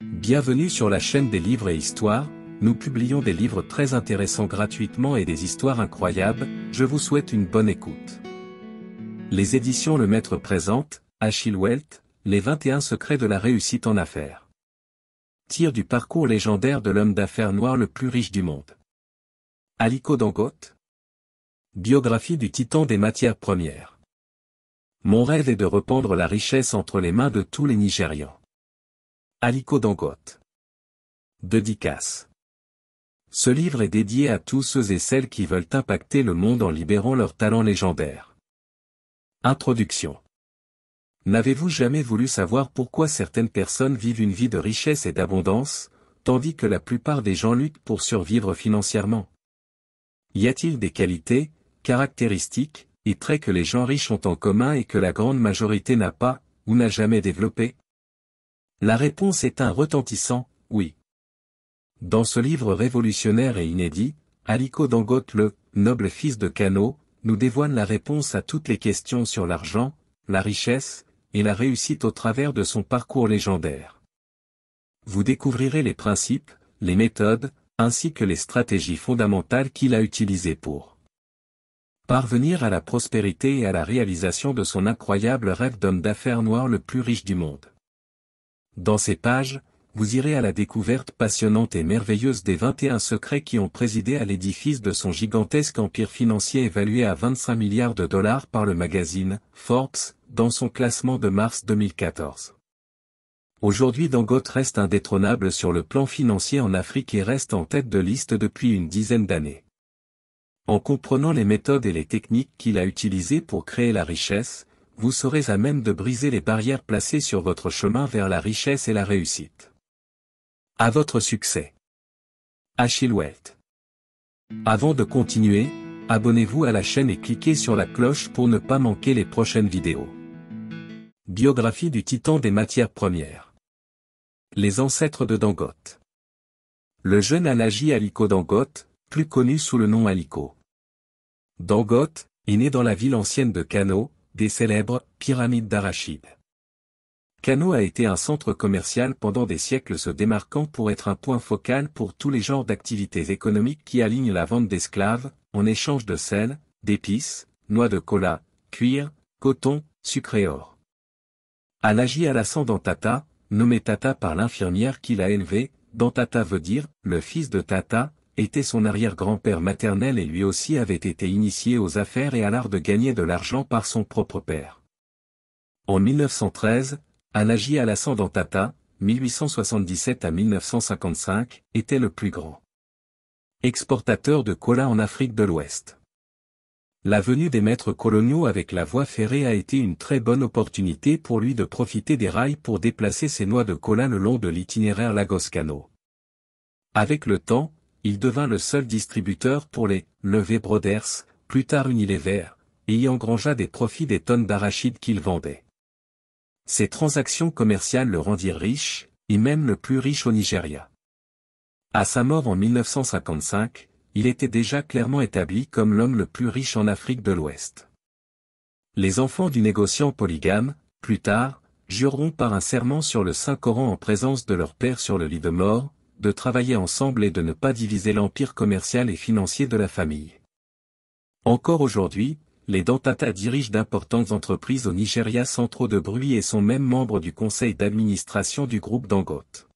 Bienvenue sur la chaîne des livres et histoires, nous publions des livres très intéressants gratuitement et des histoires incroyables, je vous souhaite une bonne écoute. Les éditions Le Maître présentent, Achille Wealth, les 21 secrets de la réussite en affaires. Tir du parcours légendaire de l'homme d'affaires noir le plus riche du monde. Aliko Dangote. Biographie du titan des matières premières. Mon rêve est de rependre la richesse entre les mains de tous les Nigérians. Aliko Dangote. Dédicace. Ce livre est dédié à tous ceux et celles qui veulent impacter le monde en libérant leurs talents légendaires. Introduction. N'avez-vous jamais voulu savoir pourquoi certaines personnes vivent une vie de richesse et d'abondance, tandis que la plupart des gens luttent pour survivre financièrement? Y a-t-il des qualités, caractéristiques, et traits que les gens riches ont en commun et que la grande majorité n'a pas, ou n'a jamais développé? La réponse est un retentissant « oui ». Dans ce livre révolutionnaire et inédit, Aliko Dangote, le « noble fils de Kano », nous dévoile la réponse à toutes les questions sur l'argent, la richesse, et la réussite au travers de son parcours légendaire. Vous découvrirez les principes, les méthodes, ainsi que les stratégies fondamentales qu'il a utilisées pour parvenir à la prospérité et à la réalisation de son incroyable rêve d'homme d'affaires noir le plus riche du monde. Dans ces pages, vous irez à la découverte passionnante et merveilleuse des 21 secrets qui ont présidé à l'édifice de son gigantesque empire financier évalué à 25 milliards de dollars par le magazine Forbes, dans son classement de mars 2014. Aujourd'hui Dangote reste indétrônable sur le plan financier en Afrique et reste en tête de liste depuis une dizaine d'années. En comprenant les méthodes et les techniques qu'il a utilisées pour créer la richesse, vous serez à même de briser les barrières placées sur votre chemin vers la richesse et la réussite. À votre succès. Achille Wealth. Avant de continuer, abonnez-vous à la chaîne et cliquez sur la cloche pour ne pas manquer les prochaines vidéos. Biographie du titan des matières premières. Les ancêtres de Dangote. Le jeune Alhaji Aliko Dangote, plus connu sous le nom Aliko Dangote, est né dans la ville ancienne de Kano, des célèbres pyramides d'Arachide. Kano a été un centre commercial pendant des siècles se démarquant pour être un point focal pour tous les genres d'activités économiques qui alignent la vente d'esclaves, en échange de sel, d'épices, noix de cola, cuir, coton, sucre et or. Alhaji Alassane Dantata, nommé Tata par l'infirmière qui l'a élevé, Dantata veut dire « le fils de Tata », était son arrière-grand-père maternel et lui aussi avait été initié aux affaires et à l'art de gagner de l'argent par son propre père. En 1913, Alhaji Alassane Dantata, 1877 à 1955, était le plus grand exportateur de cola en Afrique de l'Ouest. La venue des maîtres coloniaux avec la voie ferrée a été une très bonne opportunité pour lui de profiter des rails pour déplacer ses noix de cola le long de l'itinéraire Lagos-Kano. Avec le temps, il devint le seul distributeur pour les Levé Brothers, plus tard Unilever, et y engrangea des profits des tonnes d'arachides qu'il vendait. Ces transactions commerciales le rendirent riche, et même le plus riche au Nigeria. À sa mort en 1955, il était déjà clairement établi comme l'homme le plus riche en Afrique de l'Ouest. Les enfants du négociant polygame, plus tard, jureront par un serment sur le Saint-Coran en présence de leur père sur le lit de mort, de travailler ensemble et de ne pas diviser l'empire commercial et financier de la famille. Encore aujourd'hui, les Dantata dirigent d'importantes entreprises au Nigeria sans trop de bruit et sont même membres du conseil d'administration du groupe Dangote.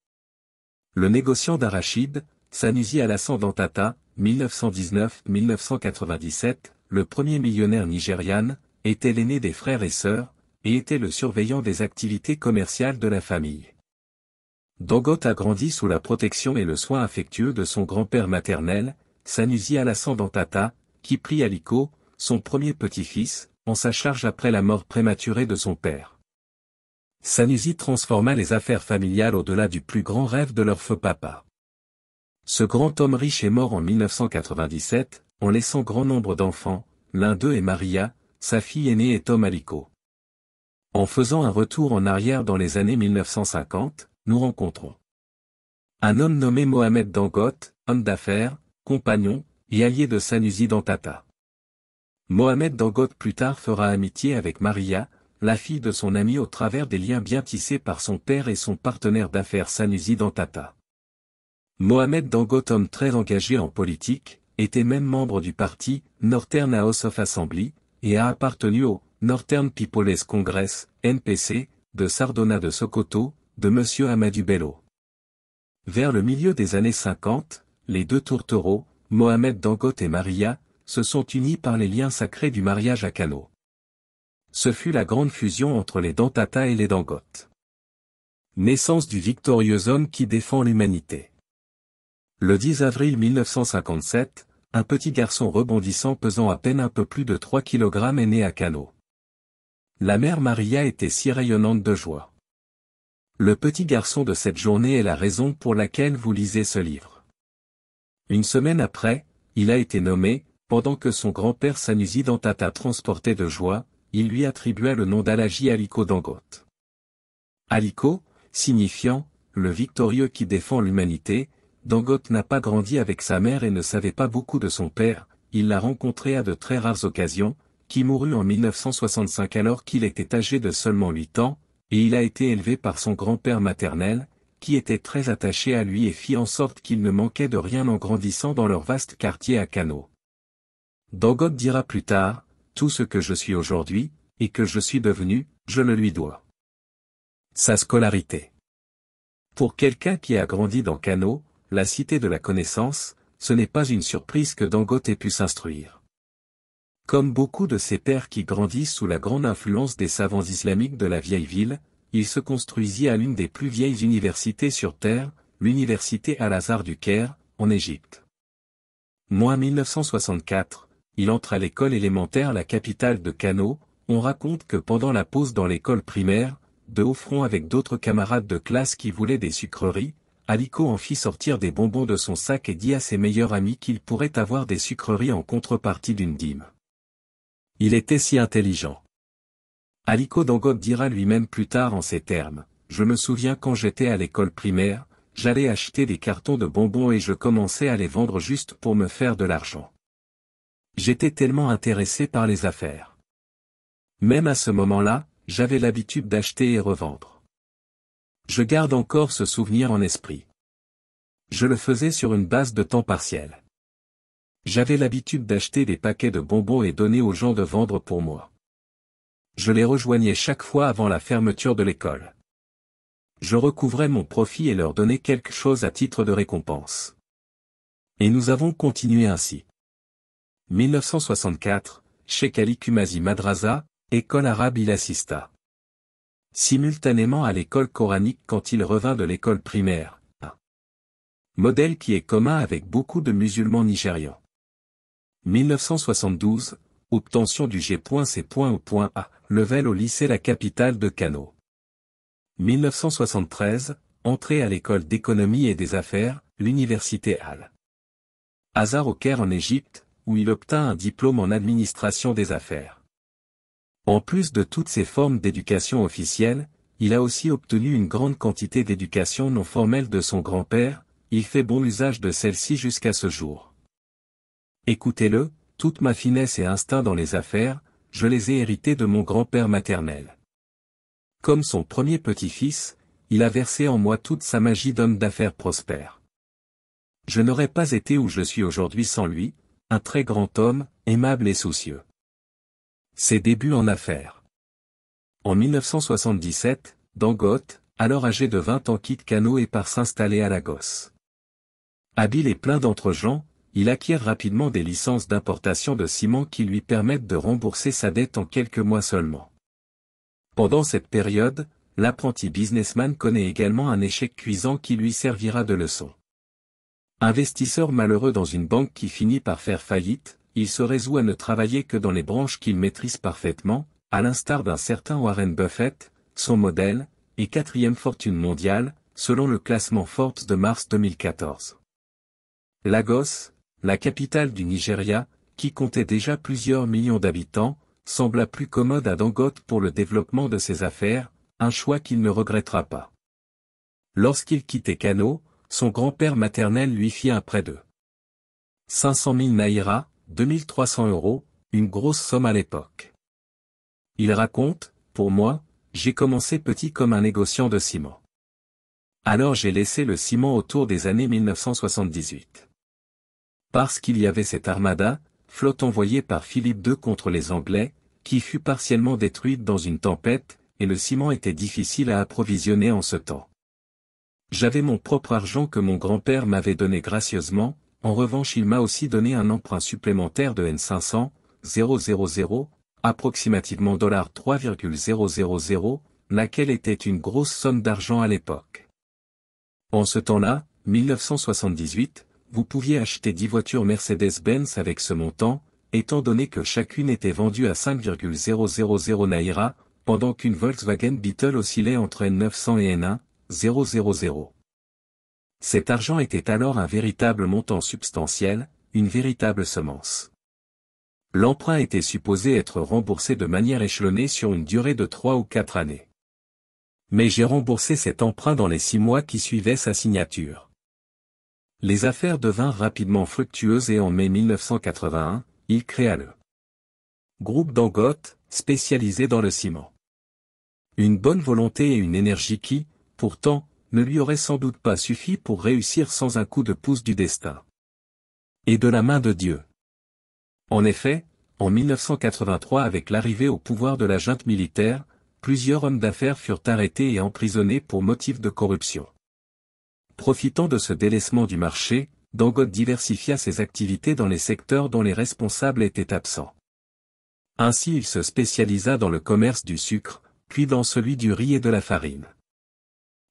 Le négociant d'arachide, Sanusi Alassane Dantata, 1919-1997, le premier millionnaire nigérian, était l'aîné des frères et sœurs, et était le surveillant des activités commerciales de la famille. Dangote a grandi sous la protection et le soin affectueux de son grand-père maternel, Sanusi Alassane Dantata, qui prit Aliko, son premier petit-fils, en sa charge après la mort prématurée de son père. Sanusi transforma les affaires familiales au-delà du plus grand rêve de leur feu papa. Ce grand homme riche est mort en 1997, en laissant grand nombre d'enfants, l'un d'eux est Maria, sa fille aînée est Tom Aliko. En faisant un retour en arrière dans les années 1950, nous rencontrons un homme nommé Mohamed Dangote, homme d'affaires, compagnon, et allié de Sanusi Dantata. Mohamed Dangote plus tard fera amitié avec Maria, la fille de son ami au travers des liens bien tissés par son père et son partenaire d'affaires Sanusi Dantata. Mohamed Dangote, homme très engagé en politique, était même membre du parti Northern House of Assembly, et a appartenu au Northern People's Congress, NPC, de Sardona de Sokoto, de M. Amadou Bello. Vers le milieu des années 50, les deux tourtereaux, Mohamed Dangote et Maria, se sont unis par les liens sacrés du mariage à Kano. Ce fut la grande fusion entre les Dantata et les Dangote. Naissance du victorieux homme qui défend l'humanité. Le 10 avril 1957, un petit garçon rebondissant pesant à peine un peu plus de 3 kg est né à Kano. La mère Maria était si rayonnante de joie. Le petit garçon de cette journée est la raison pour laquelle vous lisez ce livre. Une semaine après, il a été nommé, pendant que son grand-père Sanusi Dantata transportait de joie, il lui attribua le nom d'Alhaji Aliko Dangote. Aliko, signifiant « le victorieux qui défend l'humanité », Dangote n'a pas grandi avec sa mère et ne savait pas beaucoup de son père, il l'a rencontré à de très rares occasions, qui mourut en 1965 alors qu'il était âgé de seulement 8 ans, et il a été élevé par son grand-père maternel, qui était très attaché à lui et fit en sorte qu'il ne manquait de rien en grandissant dans leur vaste quartier à Kano. Dangote dira plus tard, « Tout ce que je suis aujourd'hui, et que je suis devenu, je le lui dois. » Sa scolarité. Pour quelqu'un qui a grandi dans Kano, la cité de la connaissance, ce n'est pas une surprise que Dangote ait pu s'instruire. Comme beaucoup de ses pairs qui grandissent sous la grande influence des savants islamiques de la vieille ville, il se construisit à l'une des plus vieilles universités sur Terre, l'université Al-Azhar du Caire, en Égypte. Moins 1964, il entre à l'école élémentaire la capitale de Kano. On raconte que pendant la pause dans l'école primaire, de haut front avec d'autres camarades de classe qui voulaient des sucreries, Aliko en fit sortir des bonbons de son sac et dit à ses meilleurs amis qu'il pourrait avoir des sucreries en contrepartie d'une dîme. Il était si intelligent. Aliko Dangote dira lui-même plus tard en ces termes, « Je me souviens quand j'étais à l'école primaire, j'allais acheter des cartons de bonbons et je commençais à les vendre juste pour me faire de l'argent. J'étais tellement intéressé par les affaires. Même à ce moment-là, j'avais l'habitude d'acheter et revendre. Je garde encore ce souvenir en esprit. Je le faisais sur une base de temps partiel. J'avais l'habitude d'acheter des paquets de bonbons et donner aux gens de vendre pour moi. Je les rejoignais chaque fois avant la fermeture de l'école. Je recouvrais mon profit et leur donnais quelque chose à titre de récompense. Et nous avons continué ainsi. 1964, Cheikh Ali Kumazi Madrasa, école arabe il assista. Simultanément à l'école coranique quand il revint de l'école primaire, un modèle qui est commun avec beaucoup de musulmans nigérians. 1972, obtention du G.C. au point A, level au lycée La Capitale de Kano. 1973, entrée à l'école d'économie et des affaires, l'université Al-Azhar au Caire en Égypte, où il obtint un diplôme en administration des affaires. En plus de toutes ces formes d'éducation officielle, il a aussi obtenu une grande quantité d'éducation non formelle de son grand-père, il fait bon usage de celle-ci jusqu'à ce jour. Écoutez-le, toute ma finesse et instinct dans les affaires, je les ai hérités de mon grand-père maternel. Comme son premier petit-fils, il a versé en moi toute sa magie d'homme d'affaires prospère. Je n'aurais pas été où je suis aujourd'hui sans lui, un très grand homme, aimable et soucieux. Ses débuts en affaires. En 1977, Dangote, alors âgé de 20 ans quitte Kano et part s'installer à Lagos. Habile et plein d'entre-gens, il acquiert rapidement des licences d'importation de ciment qui lui permettent de rembourser sa dette en quelques mois seulement. Pendant cette période, l'apprenti businessman connaît également un échec cuisant qui lui servira de leçon. Investisseur malheureux dans une banque qui finit par faire faillite, il se résout à ne travailler que dans les branches qu'il maîtrise parfaitement, à l'instar d'un certain Warren Buffett, son modèle, et 4e fortune mondiale, selon le classement Forbes de mars 2014. Lagos, la capitale du Nigeria, qui comptait déjà plusieurs millions d'habitants, sembla plus commode à Dangote pour le développement de ses affaires, un choix qu'il ne regrettera pas. Lorsqu'il quittait Kano, son grand-père maternel lui fit un prêt de 500 000 naira, 2300 €, une grosse somme à l'époque. Il raconte, pour moi, j'ai commencé petit comme un négociant de ciment. Alors j'ai laissé le ciment autour des années 1978. Parce qu'il y avait cette armada, flotte envoyée par Philippe II contre les Anglais, qui fut partiellement détruite dans une tempête, et le ciment était difficile à approvisionner en ce temps. J'avais mon propre argent que mon grand-père m'avait donné gracieusement, en revanche il m'a aussi donné un emprunt supplémentaire de N500, 000, approximativement $3,000, laquelle était une grosse somme d'argent à l'époque. En ce temps-là, 1978, vous pouviez acheter 10 voitures Mercedes-Benz avec ce montant, étant donné que chacune était vendue à 5,000 Naira, pendant qu'une Volkswagen Beetle oscillait entre N900 et N1,000. Cet argent était alors un véritable montant substantiel, une véritable semence. L'emprunt était supposé être remboursé de manière échelonnée sur une durée de 3 ou 4 années. Mais j'ai remboursé cet emprunt dans les 6 mois qui suivaient sa signature. Les affaires devinrent rapidement fructueuses et en mai 1981, il créa le groupe Dangote, spécialisé dans le ciment. Une bonne volonté et une énergie qui, pourtant, ne lui auraient sans doute pas suffi pour réussir sans un coup de pouce du destin. Et de la main de Dieu. En effet, en 1983 avec l'arrivée au pouvoir de la junte militaire, plusieurs hommes d'affaires furent arrêtés et emprisonnés pour motif de corruption. Profitant de ce délaissement du marché, Dangote diversifia ses activités dans les secteurs dont les responsables étaient absents. Ainsi il se spécialisa dans le commerce du sucre, puis dans celui du riz et de la farine.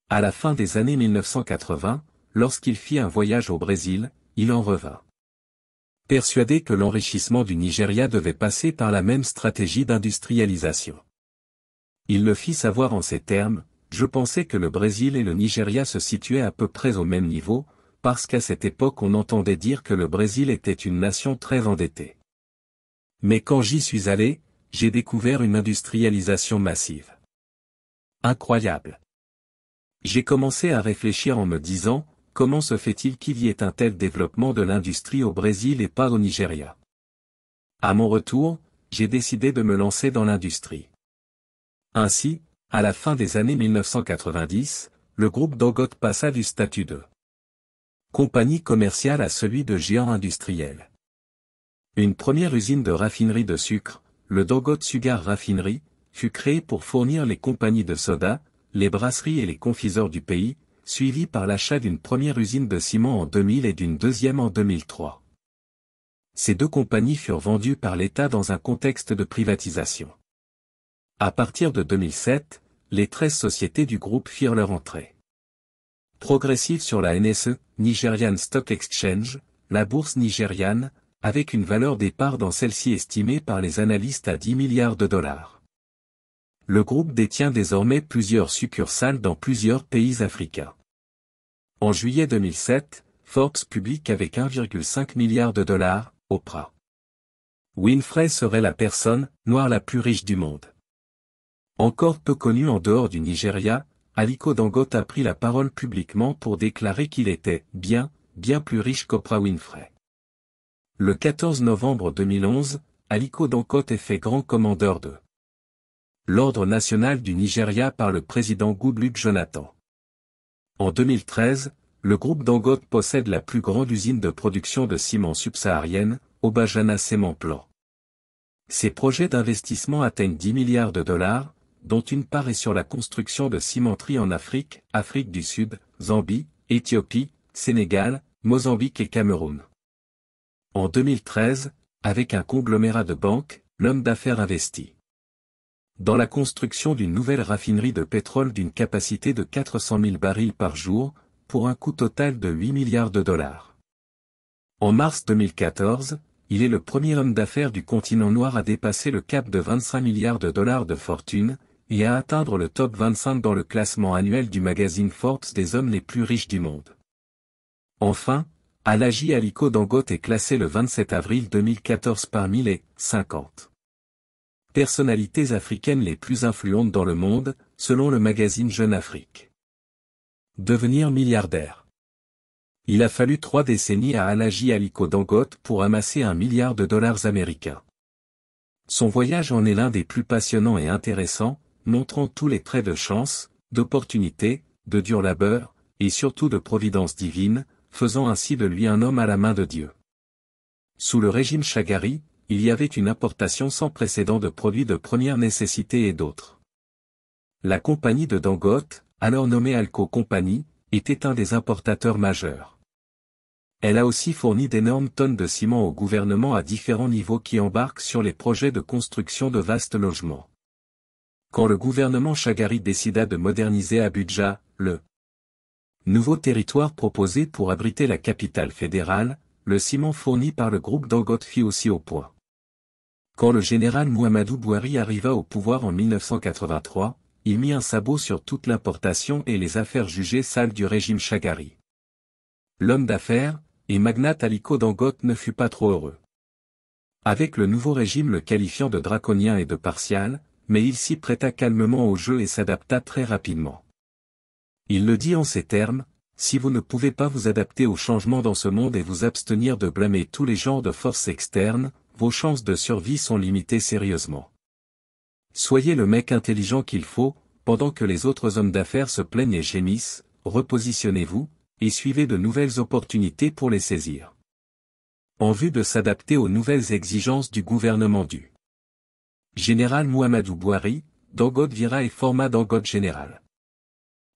À la fin des années 1980, lorsqu'il fit un voyage au Brésil, il en revint. Persuadé que l'enrichissement du Nigeria devait passer par la même stratégie d'industrialisation. Il le fit savoir en ces termes: je pensais que le Brésil et le Nigeria se situaient à peu près au même niveau, parce qu'à cette époque on entendait dire que le Brésil était une nation très endettée. Mais quand j'y suis allé, j'ai découvert une industrialisation massive. Incroyable. J'ai commencé à réfléchir en me disant, comment se fait-il qu'il y ait un tel développement de l'industrie au Brésil et pas au Nigeria? À mon retour, j'ai décidé de me lancer dans l'industrie. Ainsi, à la fin des années 1990, le groupe Dangote passa du statut de compagnie commerciale à celui de géant industriel. Une première usine de raffinerie de sucre, le Dangote Sugar Raffinery, fut créée pour fournir les compagnies de soda, les brasseries et les confiseurs du pays, suivie par l'achat d'une première usine de ciment en 2000 et d'une deuxième en 2003. Ces deux compagnies furent vendues par l'État dans un contexte de privatisation. À partir de 2007, les 13 sociétés du groupe firent leur entrée progressive sur la NSE, Nigerian Stock Exchange, la bourse nigériane, avec une valeur des parts dans celle-ci estimée par les analystes à 10 milliards de dollars. Le groupe détient désormais plusieurs succursales dans plusieurs pays africains. En juillet 2007, Forbes publie qu'avec 1,5 milliard de dollars, Oprah Winfrey serait la personne noire la plus riche du monde. Encore peu connu en dehors du Nigeria, Aliko Dangote a pris la parole publiquement pour déclarer qu'il était bien plus riche qu'Oprah Winfrey. Le 14 novembre 2011, Aliko Dangote est fait grand commandeur de l'Ordre national du Nigeria par le président Goodluck Jonathan. En 2013, le groupe Dangote possède la plus grande usine de production de ciment subsaharienne, Obajana Cement Plan. Ses projets d'investissement atteignent 10 milliards de dollars, dont une part est sur la construction de cimenteries en Afrique, Afrique du Sud, Zambie, Éthiopie, Sénégal, Mozambique et Cameroun. En 2013, avec un conglomérat de banques, l'homme d'affaires investit dans la construction d'une nouvelle raffinerie de pétrole d'une capacité de 400 000 barils par jour, pour un coût total de 8 milliards de dollars. En mars 2014, il est le premier homme d'affaires du continent noir à dépasser le cap de 25 milliards de dollars de fortune, et à atteindre le top 25 dans le classement annuel du magazine Forbes des hommes les plus riches du monde. Enfin, Alhaji Aliko Dangote est classé le 27 avril 2014 parmi les 50 personnalités africaines les plus influentes dans le monde, selon le magazine Jeune Afrique. Devenir milliardaire. Il a fallu 3 décennies à Alhaji Aliko Dangote pour amasser 1 milliard de dollars américains. Son voyage en est l'un des plus passionnants et intéressants, montrant tous les traits de chance, d'opportunité, de dur labeur, et surtout de providence divine, faisant ainsi de lui un homme à la main de Dieu. Sous le régime Chagari, il y avait une importation sans précédent de produits de première nécessité et d'autres. La compagnie de Dangote, alors nommée Alco Company, était un des importateurs majeurs. Elle a aussi fourni d'énormes tonnes de ciment au gouvernement à différents niveaux qui embarquent sur les projets de construction de vastes logements. Quand le gouvernement Chagari décida de moderniser Abuja, le nouveau territoire proposé pour abriter la capitale fédérale, le ciment fourni par le groupe Dangote fit aussi au point. Quand le général Muhammadu Buhari arriva au pouvoir en 1983, il mit un sabot sur toute l'importation et les affaires jugées sales du régime Chagari. L'homme d'affaires, et magnate Aliko Dangote ne fut pas trop heureux. Avec le nouveau régime le qualifiant de draconien et de partial, mais il s'y prêta calmement au jeu et s'adapta très rapidement. Il le dit en ces termes: si vous ne pouvez pas vous adapter aux changements dans ce monde et vous abstenir de blâmer tous les genres de forces externes, vos chances de survie sont limitées sérieusement. Soyez le mec intelligent qu'il faut, pendant que les autres hommes d'affaires se plaignent et gémissent, repositionnez-vous, et suivez de nouvelles opportunités pour les saisir. En vue de s'adapter aux nouvelles exigences du gouvernement du général Muhammadu Buhari, Dangote vira et forma Dangote Général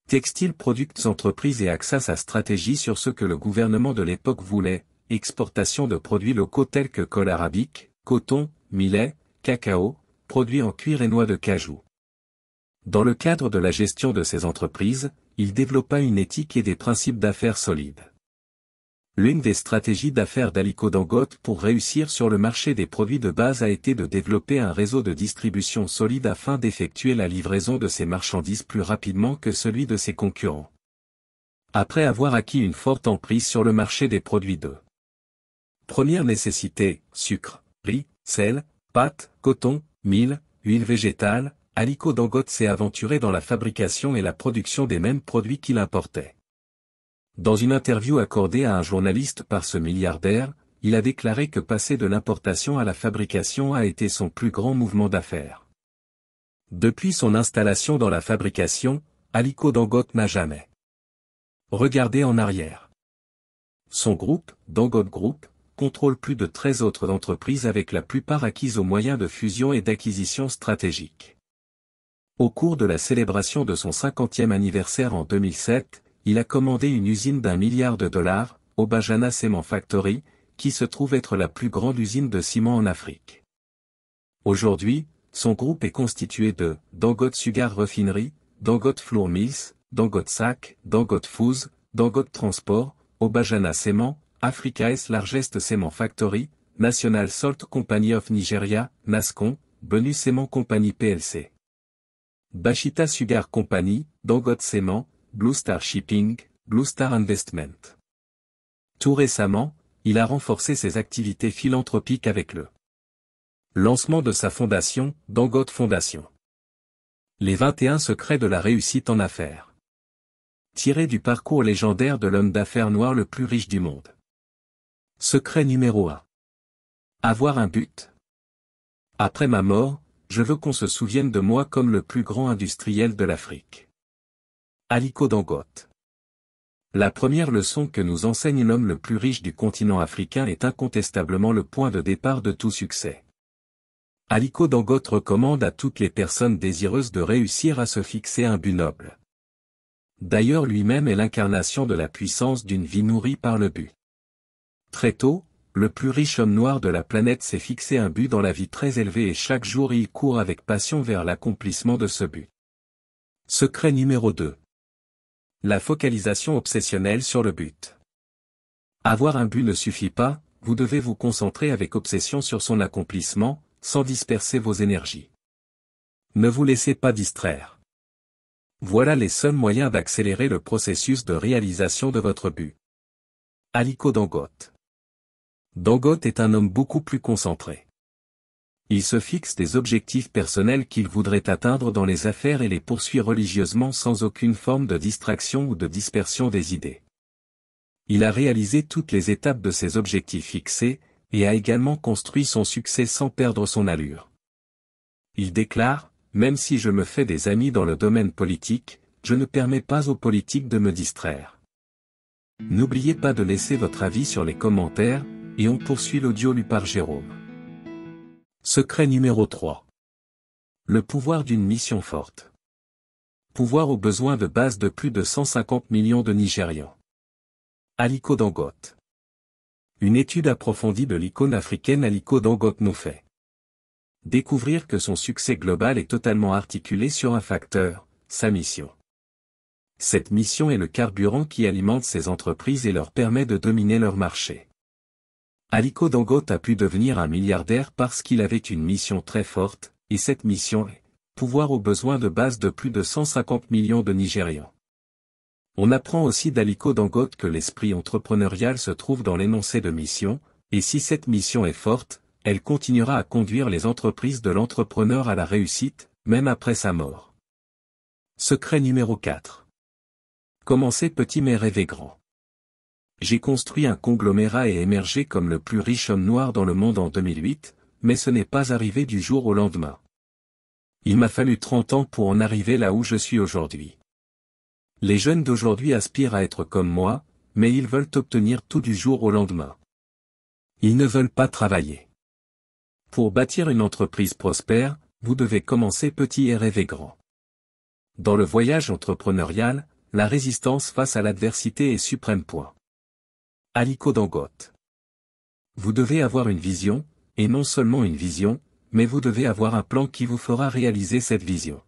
Textile Products Entreprise et axa sa stratégie sur ce que le gouvernement de l'époque voulait, exportation de produits locaux tels que colle arabique, coton, millet, cacao, produits en cuir et noix de cajou. Dans le cadre de la gestion de ces entreprises, il développa une éthique et des principes d'affaires solides. L'une des stratégies d'affaires d'Aliko Dangote pour réussir sur le marché des produits de base a été de développer un réseau de distribution solide afin d'effectuer la livraison de ses marchandises plus rapidement que celui de ses concurrents. Après avoir acquis une forte emprise sur le marché des produits de première nécessité, sucre, riz, sel, pâtes, coton, mil, huile végétale, Aliko Dangote s'est aventuré dans la fabrication et la production des mêmes produits qu'il importait. Dans une interview accordée à un journaliste par ce milliardaire, il a déclaré que passer de l'importation à la fabrication a été son plus grand mouvement d'affaires. Depuis son installation dans la fabrication, Aliko Dangote n'a jamais regardé en arrière. Son groupe, Dangote Group, contrôle plus de 13 autres entreprises avec la plupart acquises au moyen de fusion et d'acquisitions stratégiques. Au cours de la célébration de son 50e anniversaire en 2007, il a commandé une usine d'$1 milliard, Obajana Cement Factory, qui se trouve être la plus grande usine de ciment en Afrique. Aujourd'hui, son groupe est constitué de Dangote Sugar Refinery, Dangote Flour Mills, Dangote Sac, Dangote Foods, Dangote Transport, Obajana Cement, Africa's Largest Cement Factory, National Salt Company of Nigeria, NASCON, Benu Cement Company plc. Bashita Sugar Company, Dangote Cement, Blue Star Shipping, Blue Star Investment. Tout récemment, il a renforcé ses activités philanthropiques avec le lancement de sa fondation, Dangote Fondation. Les 21 secrets de la réussite en affaires. Tiré du parcours légendaire de l'homme d'affaires noir le plus riche du monde. Secret numéro 1. Avoir un but. Après ma mort, je veux qu'on se souvienne de moi comme le plus grand industriel de l'Afrique. Aliko Dangote. La première leçon que nous enseigne l'homme le plus riche du continent africain est incontestablement le point de départ de tout succès. Aliko Dangote recommande à toutes les personnes désireuses de réussir à se fixer un but noble. D'ailleurs lui-même est l'incarnation de la puissance d'une vie nourrie par le but. Très tôt, le plus riche homme noir de la planète s'est fixé un but dans la vie très élevé et chaque jour il court avec passion vers l'accomplissement de ce but. Secret numéro 2. La focalisation obsessionnelle sur le but. Avoir un but ne suffit pas, vous devez vous concentrer avec obsession sur son accomplissement, sans disperser vos énergies. Ne vous laissez pas distraire. Voilà les seuls moyens d'accélérer le processus de réalisation de votre but. Aliko Dangote. Dangote est un homme beaucoup plus concentré. Il se fixe des objectifs personnels qu'il voudrait atteindre dans les affaires et les poursuit religieusement sans aucune forme de distraction ou de dispersion des idées. Il a réalisé toutes les étapes de ses objectifs fixés, et a également construit son succès sans perdre son allure. Il déclare, même si je me fais des amis dans le domaine politique, je ne permets pas aux politiques de me distraire. N'oubliez pas de laisser votre avis sur les commentaires, et on poursuit l'audio lu par Jérôme. Secret numéro 3. Le pouvoir d'une mission forte. Pouvoir aux besoins de base de plus de 150 millions de Nigérians. Aliko Dangote. Une étude approfondie de l'icône africaine Aliko Dangote nous fait découvrir que son succès global est totalement articulé sur un facteur, sa mission. Cette mission est le carburant qui alimente ces entreprises et leur permet de dominer leur marché. Aliko Dangote a pu devenir un milliardaire parce qu'il avait une mission très forte, et cette mission est pouvoir aux besoins de base de plus de 150 millions de Nigérians. On apprend aussi d'Aliko Dangote que l'esprit entrepreneurial se trouve dans l'énoncé de mission, et si cette mission est forte, elle continuera à conduire les entreprises de l'entrepreneur à la réussite, même après sa mort. Secret numéro 4. Commencez petit mais rêvez grand. J'ai construit un conglomérat et émergé comme le plus riche homme noir dans le monde en 2008, mais ce n'est pas arrivé du jour au lendemain. Il m'a fallu 30 ans pour en arriver là où je suis aujourd'hui. Les jeunes d'aujourd'hui aspirent à être comme moi, mais ils veulent obtenir tout du jour au lendemain. Ils ne veulent pas travailler. Pour bâtir une entreprise prospère, vous devez commencer petit et rêver grand. Dans le voyage entrepreneurial, la résistance face à l'adversité est suprême point. Aliko Dangote. Vous devez avoir une vision, et non seulement une vision, mais vous devez avoir un plan qui vous fera réaliser cette vision.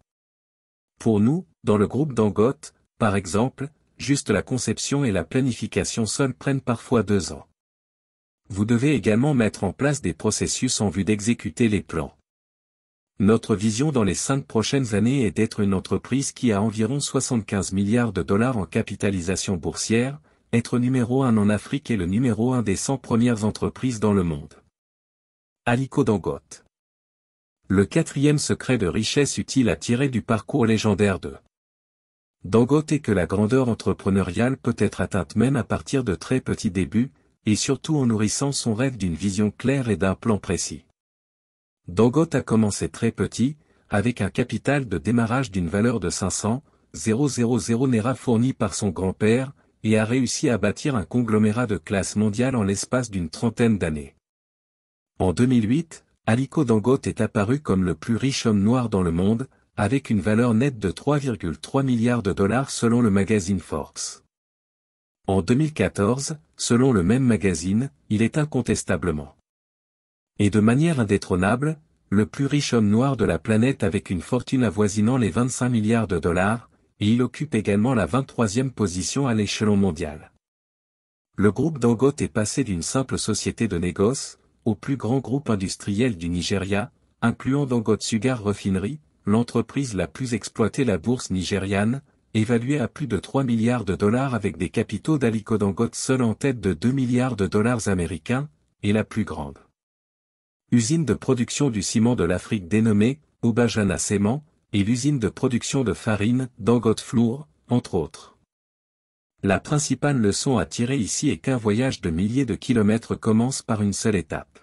Pour nous, dans le groupe Dangote, par exemple, juste la conception et la planification seules prennent parfois 2 ans. Vous devez également mettre en place des processus en vue d'exécuter les plans. Notre vision dans les 5 prochaines années est d'être une entreprise qui a environ 75 milliards de dollars en capitalisation boursière, être numéro 1 en Afrique et le numéro 1 des 100 premières entreprises dans le monde. Aliko Dangote. Le 4e secret de richesse utile à tirer du parcours légendaire de Dangote est que la grandeur entrepreneuriale peut être atteinte même à partir de très petits débuts, et surtout en nourrissant son rêve d'une vision claire et d'un plan précis. Dangote a commencé très petit, avec un capital de démarrage d'une valeur de 500 000 naira fourni par son grand-père, et a réussi à bâtir un conglomérat de classe mondiale en l'espace d'une 30aine d'années. En 2008, Aliko Dangote est apparu comme le plus riche homme noir dans le monde, avec une valeur nette de 3,3 milliards de dollars selon le magazine Forbes. En 2014, selon le même magazine, il est incontestablement et de manière indétrônable, le plus riche homme noir de la planète avec une fortune avoisinant les 25 milliards de dollars, et il occupe également la 23e position à l'échelon mondial. Le groupe Dangote est passé d'une simple société de négoce, au plus grand groupe industriel du Nigeria, incluant Dangote Sugar Refinery, l'entreprise la plus exploitée la bourse nigériane, évaluée à plus de 3 milliards de dollars avec des capitaux d'Aliko Dangote seul en tête de 2 milliards de dollars américains, et la plus grande usine de production du ciment de l'Afrique dénommée Obajana Cement, et l'usine de production de farine Dangote Flour, entre autres. La principale leçon à tirer ici est qu'un voyage de milliers de kilomètres commence par une seule étape.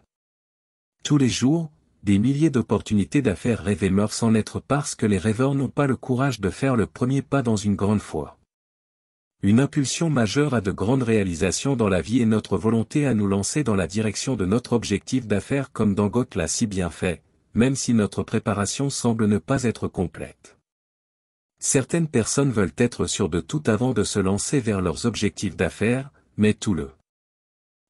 Tous les jours, des milliers d'opportunités d'affaires rêvées meurent sans naître parce que les rêveurs n'ont pas le courage de faire le premier pas dans une grande foi. Une impulsion majeure à de grandes réalisations dans la vie est notre volonté à nous lancer dans la direction de notre objectif d'affaires comme Dangote l'a si bien fait, même si notre préparation semble ne pas être complète. Certaines personnes veulent être sûres de tout avant de se lancer vers leurs objectifs d'affaires, mais tout le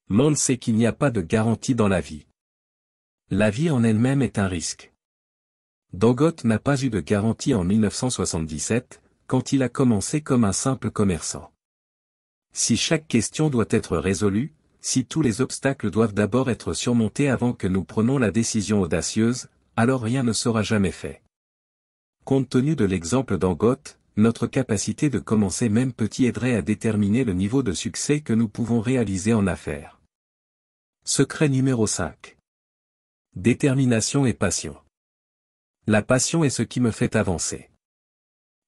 monde sait qu'il n'y a pas de garantie dans la vie. La vie en elle-même est un risque. Dangote n'a pas eu de garantie en 1977, quand il a commencé comme un simple commerçant. Si chaque question doit être résolue, si tous les obstacles doivent d'abord être surmontés avant que nous prenions la décision audacieuse, alors rien ne sera jamais fait. Compte tenu de l'exemple Dangote, notre capacité de commencer même petit aiderait à déterminer le niveau de succès que nous pouvons réaliser en affaires. Secret numéro 5. Détermination et passion. La passion est ce qui me fait avancer.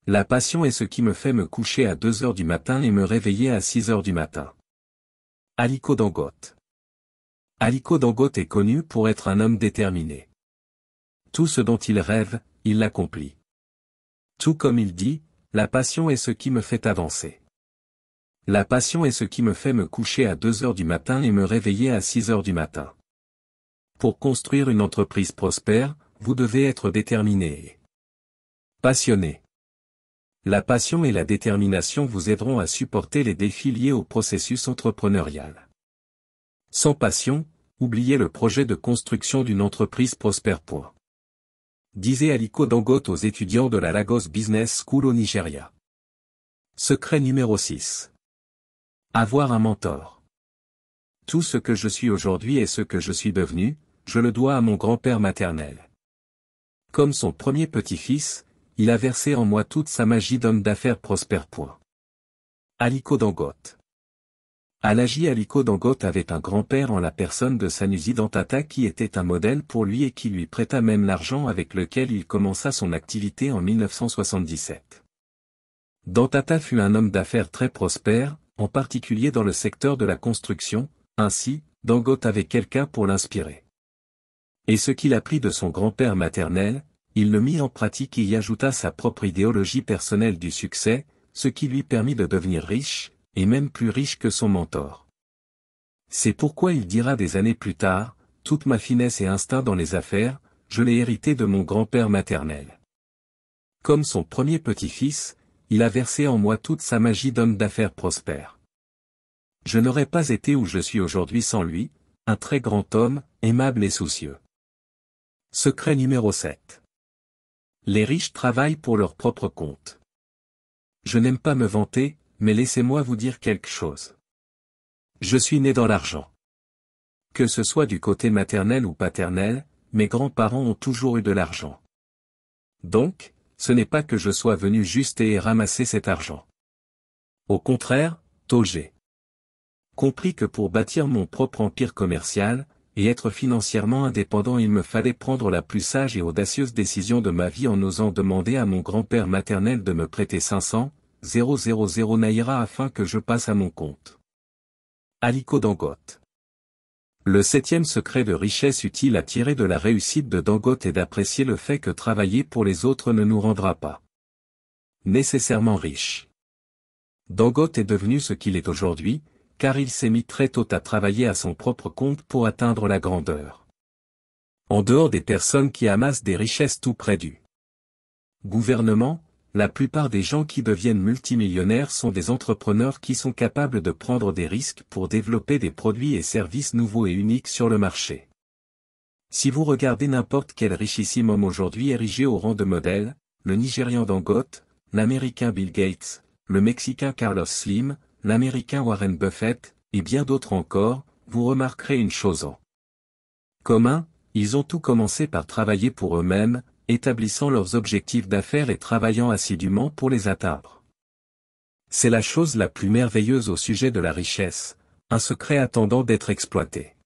La passion est ce qui me fait me coucher à 2 heures du matin et me réveiller à 6 heures du matin. Aliko Dangote. Aliko Dangote est connu pour être un homme déterminé. Tout ce dont il rêve, il l'accomplit. Tout comme il dit, la passion est ce qui me fait avancer. La passion est ce qui me fait me coucher à 2 heures du matin et me réveiller à 6 heures du matin. Pour construire une entreprise prospère, vous devez être déterminé et passionné. La passion et la détermination vous aideront à supporter les défis liés au processus entrepreneurial. Sans passion, oubliez le projet de construction d'une entreprise prospère. Disait Aliko Dangote aux étudiants de la Lagos Business School au Nigeria. Secret numéro 6. Avoir un mentor. Tout ce que je suis aujourd'hui et ce que je suis devenu, je le dois à mon grand-père maternel. Comme son premier petit-fils, il a versé en moi toute sa magie d'homme d'affaires prospère. Aliko Dangote. Alhaji Aliko Dangote avait un grand-père en la personne de Sanusi Dantata qui était un modèle pour lui et qui lui prêta même l'argent avec lequel il commença son activité en 1977. Dantata fut un homme d'affaires très prospère, en particulier dans le secteur de la construction, ainsi, Dangote avait quelqu'un pour l'inspirer. Et ce qu'il apprit de son grand-père maternel, il le mit en pratique et y ajouta sa propre idéologie personnelle du succès, ce qui lui permit de devenir riche, et même plus riche que son mentor. C'est pourquoi il dira des années plus tard, « Toute ma finesse et instinct dans les affaires, je l'ai hérité de mon grand-père maternel. » Comme son premier petit-fils, il a versé en moi toute sa magie d'homme d'affaires prospère. Je n'aurais pas été où je suis aujourd'hui sans lui, un très grand homme, aimable et soucieux. Secret numéro 7. Les riches travaillent pour leur propre compte. Je n'aime pas me vanter, mais laissez-moi vous dire quelque chose. Je suis né dans l'argent. Que ce soit du côté maternel ou paternel, mes grands-parents ont toujours eu de l'argent. Donc, ce n'est pas que je sois venu juste et ramasser cet argent. Au contraire, tôt j'ai compris que pour bâtir mon propre empire commercial, et être financièrement indépendant il me fallait prendre la plus sage et audacieuse décision de ma vie en osant demander à mon grand-père maternel de me prêter 500 000 naira afin que je passe à mon compte. Aliko Dangote. Le 7e secret de richesse utile à tirer de la réussite de Dangote est d'apprécier le fait que travailler pour les autres ne nous rendra pas nécessairement riches. Dangote est devenu ce qu'il est aujourd'hui, car il s'est mis très tôt à travailler à son propre compte pour atteindre la grandeur. En dehors des personnes qui amassent des richesses tout près du gouvernement, la plupart des gens qui deviennent multimillionnaires sont des entrepreneurs qui sont capables de prendre des risques pour développer des produits et services nouveaux et uniques sur le marché. Si vous regardez n'importe quel richissime homme aujourd'hui érigé au rang de modèle, le Nigérian Dangote, l'Américain Bill Gates, le Mexicain Carlos Slim, l'Américain Warren Buffett, et bien d'autres encore, vous remarquerez une chose en commun, ils ont tout commencé par travailler pour eux-mêmes, établissant leurs objectifs d'affaires et travaillant assidûment pour les atteindre. C'est la chose la plus merveilleuse au sujet de la richesse, un secret attendant d'être exploité.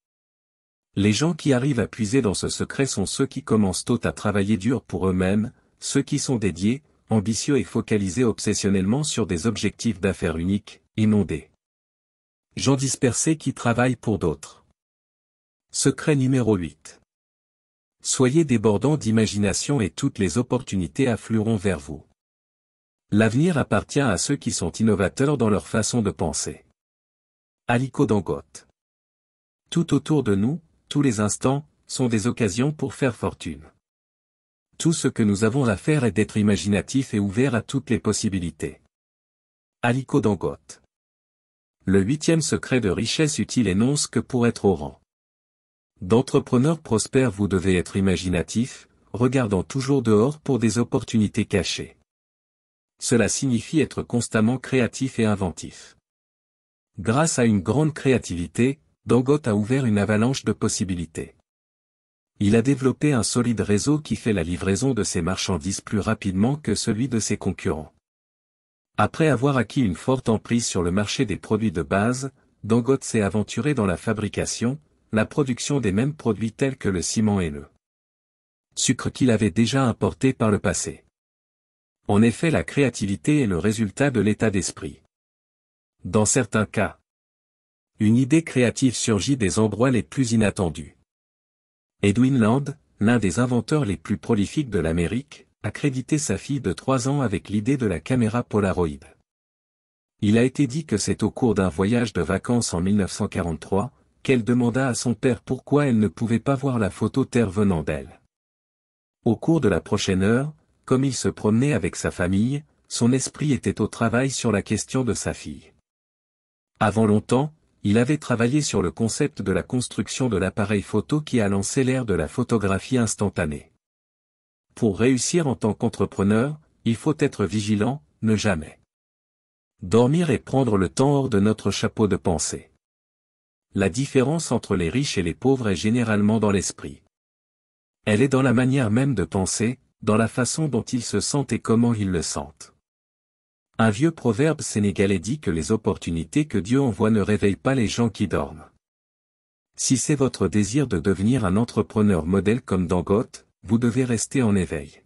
Les gens qui arrivent à puiser dans ce secret sont ceux qui commencent tôt à travailler dur pour eux-mêmes, ceux qui sont dédiés, ambitieux et focalisés obsessionnellement sur des objectifs d'affaires uniques, et non des gens dispersés qui travaillent pour d'autres. Secret numéro 8. Soyez débordants d'imagination et toutes les opportunités afflueront vers vous. L'avenir appartient à ceux qui sont innovateurs dans leur façon de penser. Aliko Dangote. Tout autour de nous, tous les instants, sont des occasions pour faire fortune. Tout ce que nous avons à faire est d'être imaginatif et ouvert à toutes les possibilités. Aliko Dangote. Le 8e secret de richesse utile énonce que pour être au rang d'entrepreneur prospère vous devez être imaginatif, regardant toujours dehors pour des opportunités cachées. Cela signifie être constamment créatif et inventif. Grâce à une grande créativité, Dangote a ouvert une avalanche de possibilités. Il a développé un solide réseau qui fait la livraison de ses marchandises plus rapidement que celui de ses concurrents. Après avoir acquis une forte emprise sur le marché des produits de base, Dangote s'est aventuré dans la fabrication, la production des mêmes produits tels que le ciment et le sucre qu'il avait déjà importé par le passé. En effet, la créativité est le résultat de l'état d'esprit. Dans certains cas, une idée créative surgit des endroits les plus inattendus. Edwin Land, l'un des inventeurs les plus prolifiques de l'Amérique, a crédité sa fille de 3 ans avec l'idée de la caméra Polaroid. Il a été dit que c'est au cours d'un voyage de vacances en 1943, qu'elle demanda à son père pourquoi elle ne pouvait pas voir la photo Terre venant d'elle. Au cours de la prochaine heure, comme il se promenait avec sa famille, son esprit était au travail sur la question de sa fille. Avant longtemps, il avait travaillé sur le concept de la construction de l'appareil photo qui a lancé l'ère de la photographie instantanée. Pour réussir en tant qu'entrepreneur, il faut être vigilant, ne jamais dormir et prendre le temps hors de notre chapeau de pensée. La différence entre les riches et les pauvres est généralement dans l'esprit. Elle est dans la manière même de penser, dans la façon dont ils se sentent et comment ils le sentent. Un vieux proverbe sénégalais dit que les opportunités que Dieu envoie ne réveillent pas les gens qui dorment. Si c'est votre désir de devenir un entrepreneur modèle comme Dangote, vous devez rester en éveil.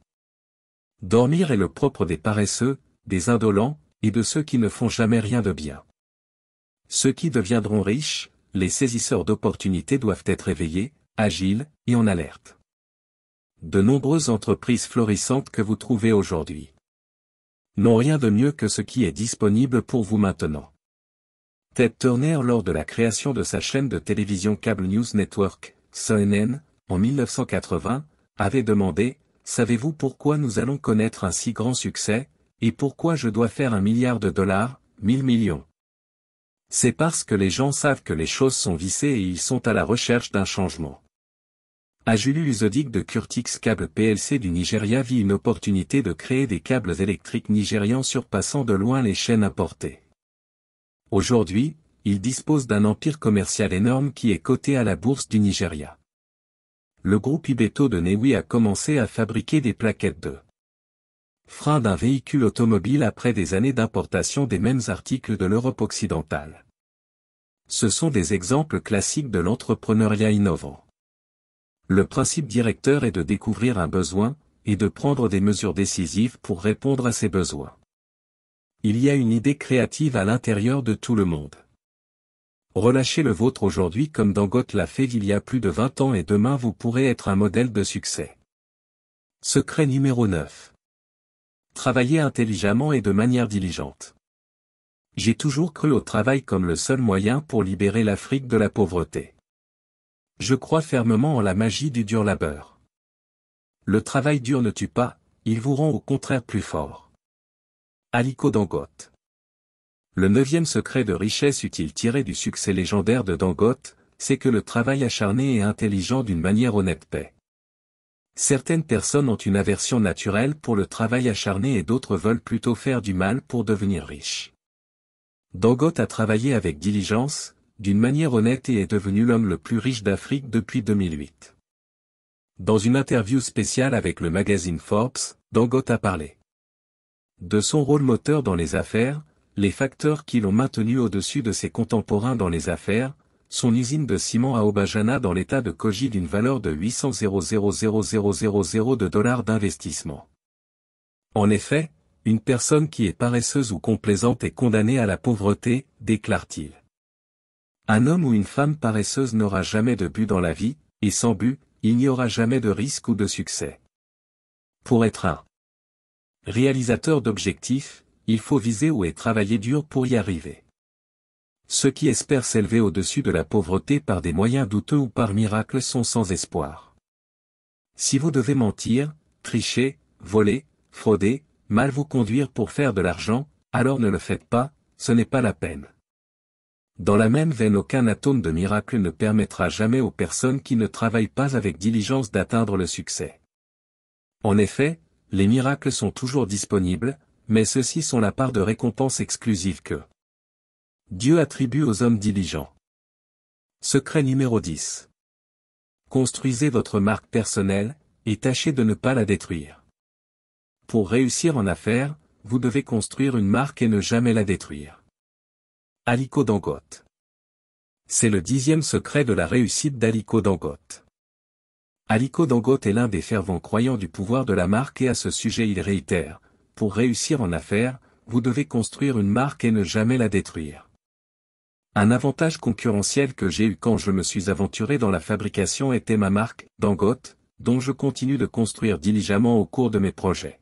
Dormir est le propre des paresseux, des indolents, et de ceux qui ne font jamais rien de bien. Ceux qui deviendront riches, les saisisseurs d'opportunités doivent être éveillés, agiles, et en alerte. De nombreuses entreprises florissantes que vous trouvez aujourd'hui n'ont rien de mieux que ce qui est disponible pour vous maintenant. Ted Turner, lors de la création de sa chaîne de télévision Cable News Network, CNN, en 1980, avait demandé « Savez-vous pourquoi nous allons connaître un si grand succès, et pourquoi je dois faire $1 milliard, 1000 millions ?» C'est parce que les gens savent que les choses sont vissées et ils sont à la recherche d'un changement. Ajulu Uzodik de Curtix Cable PLC du Nigeria vit une opportunité de créer des câbles électriques nigérians surpassant de loin les chaînes importées. Aujourd'hui, il dispose d'un empire commercial énorme qui est coté à la bourse du Nigeria. Le groupe Ibeto de Newi a commencé à fabriquer des plaquettes de freins d'un véhicule automobile après des années d'importation des mêmes articles de l'Europe occidentale. Ce sont des exemples classiques de l'entrepreneuriat innovant. Le principe directeur est de découvrir un besoin, et de prendre des mesures décisives pour répondre à ces besoins. Il y a une idée créative à l'intérieur de tout le monde. Relâchez le vôtre aujourd'hui comme Dangote l'a fait il y a plus de 20 ans et demain vous pourrez être un modèle de succès. Secret numéro 9. Travaillez intelligemment et de manière diligente. J'ai toujours cru au travail comme le seul moyen pour libérer l'Afrique de la pauvreté. Je crois fermement en la magie du dur labeur. Le travail dur ne tue pas, il vous rend au contraire plus fort. Aliko Dangote. Le 9e secret de richesse utile tiré du succès légendaire de Dangote, c'est que le travail acharné et intelligent d'une manière honnête paie. Certaines personnes ont une aversion naturelle pour le travail acharné et d'autres veulent plutôt faire du mal pour devenir riches. Dangote a travaillé avec diligence, d'une manière honnête et est devenu l'homme le plus riche d'Afrique depuis 2008. Dans une interview spéciale avec le magazine Forbes, Dangote a parlé de son rôle moteur dans les affaires, les facteurs qui l'ont maintenu au-dessus de ses contemporains dans les affaires, son usine de ciment à Obajana dans l'état de Kogi d'une valeur de 800 000 de dollars d'investissement. En effet, une personne qui est paresseuse ou complaisante est condamnée à la pauvreté, déclare-t-il. Un homme ou une femme paresseuse n'aura jamais de but dans la vie, et sans but, il n'y aura jamais de risque ou de succès. Pour être un réalisateur d'objectifs, il faut viser haut et travailler dur pour y arriver. Ceux qui espèrent s'élever au-dessus de la pauvreté par des moyens douteux ou par miracle sont sans espoir. Si vous devez mentir, tricher, voler, frauder, mal vous conduire pour faire de l'argent, alors ne le faites pas, ce n'est pas la peine. Dans la même veine, aucun atome de miracle ne permettra jamais aux personnes qui ne travaillent pas avec diligence d'atteindre le succès. En effet, les miracles sont toujours disponibles, mais ceux-ci sont la part de récompense exclusive que Dieu attribue aux hommes diligents. Secret numéro 10. Construisez votre marque personnelle, et tâchez de ne pas la détruire. Pour réussir en affaires, vous devez construire une marque et ne jamais la détruire. Aliko Dangote. C'est le 10e secret de la réussite d'Aliko Dangote. Aliko Dangote est l'un des fervents croyants du pouvoir de la marque et à ce sujet il réitère, pour réussir en affaires, vous devez construire une marque et ne jamais la détruire. Un avantage concurrentiel que j'ai eu quand je me suis aventuré dans la fabrication était ma marque, Dangote, dont je continue de construire diligemment au cours de mes projets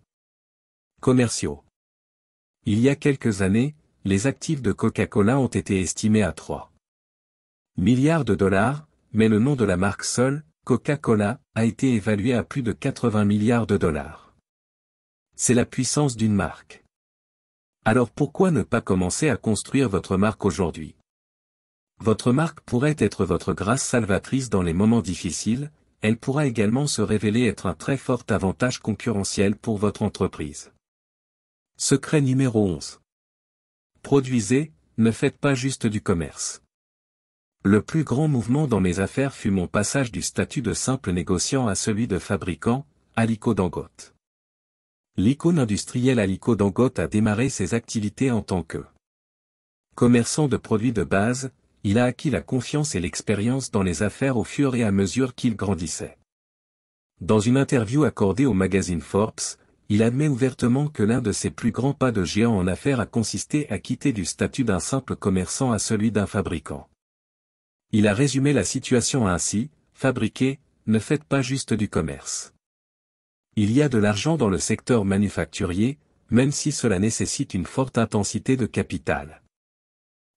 commerciaux. Il y a quelques années, les actifs de Coca-Cola ont été estimés à 3 milliards de dollars, mais le nom de la marque seule, Coca-Cola, a été évalué à plus de 80 milliards de dollars. C'est la puissance d'une marque. Alors pourquoi ne pas commencer à construire votre marque aujourd'hui? Votre marque pourrait être votre grâce salvatrice dans les moments difficiles, elle pourra également se révéler être un très fort avantage concurrentiel pour votre entreprise. Secret numéro 11. Produisez, ne faites pas juste du commerce. Le plus grand mouvement dans mes affaires fut mon passage du statut de simple négociant à celui de fabricant, Aliko Dangote. L'icône industrielle Aliko Dangote a démarré ses activités en tant que commerçant de produits de base. Il a acquis la confiance et l'expérience dans les affaires au fur et à mesure qu'il grandissait. Dans une interview accordée au magazine Forbes, il admet ouvertement que l'un de ses plus grands pas de géant en affaires a consisté à quitter du statut d'un simple commerçant à celui d'un fabricant. Il a résumé la situation ainsi: fabriquez, ne faites pas juste du commerce. Il y a de l'argent dans le secteur manufacturier, même si cela nécessite une forte intensité de capital.